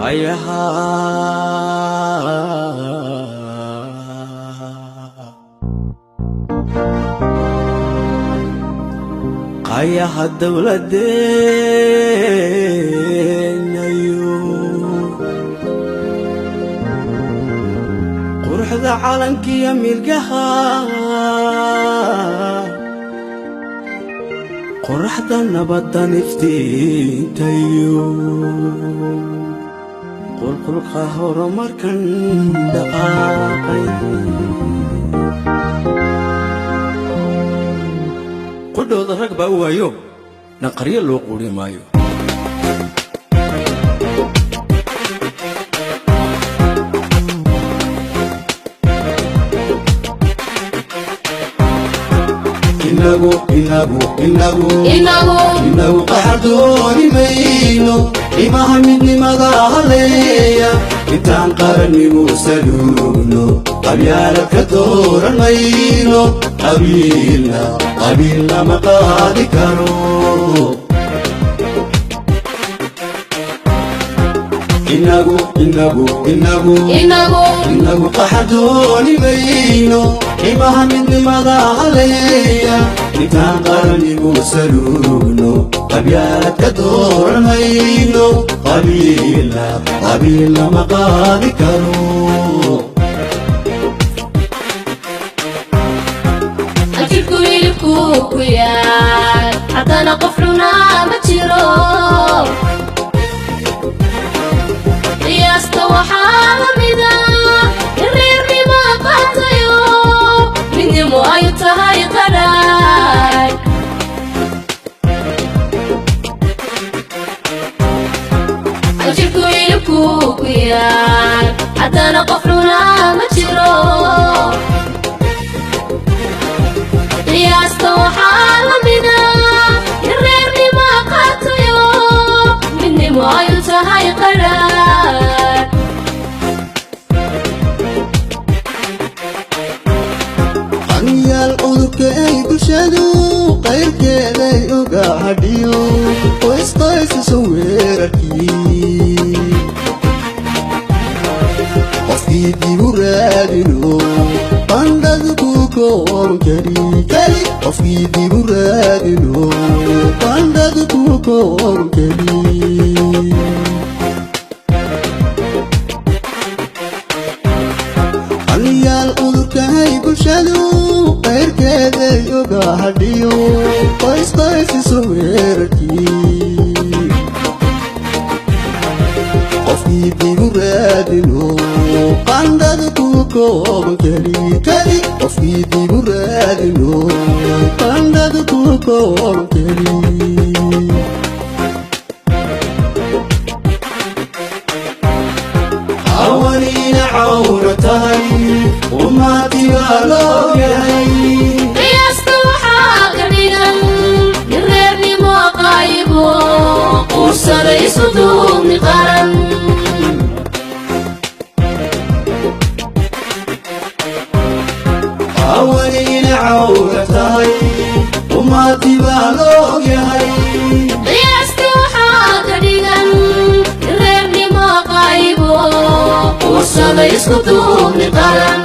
ayaha ayaha dawladenayo quruxda calankiya milgaha quruxda nabadda niftiintayo qulqulqa horumarkan dhaqaaqay qudhooda rag baa u waayo naqaryo loo quuri maayo inagu qaxdooni mayno imaha midnimada haleeya intaan qarannigu saluugno qabyaalad ka dooran mayno qabiilna ma qaadi karo inagu qaxdooni mayno imaha midnimada haleeya intaan qarannigu saluugno qabyaalad ka dooran mayno qabiilna ma qaadi karo ajibku hilibku ku yaal haddana qof cunaa ma jiro qiyaasta waxaa la mida in reernima qaatayo midnimo ay tahay qadhaay ajibku hilibku ku yaal haddana qof cunaa ma jiro qiyaasta waxaa la mida in reernima qaatayo midnimo ay tahay qadhaay qaniyaal cudurka ay bulshadu qayrkeeday oga hadhiyo qoysqaysiso weerarkii qofkii dibu raadino qandhadu ku kooban keli qofkii dibu raadino qandhadu ku kooban keli qaniyaal cudurkahay bulshadu qayrkeeday oga hadhiyo qoysqaysiso weerarkii qofkii dibu raadino qandhadu ku kooban keli qofkii dibu raadino qandhadu ku kooban keli awaniina cawratahay ummatiga loo yahay qiyaasta waxaa ka dhigan in reernimo qaybo quursaday isu duubni qaran awaniina cawratahay ummatiga loo yahay qiyaasta waxaa ka dhigan in reernimo qaybo quursaday isku duubni qaran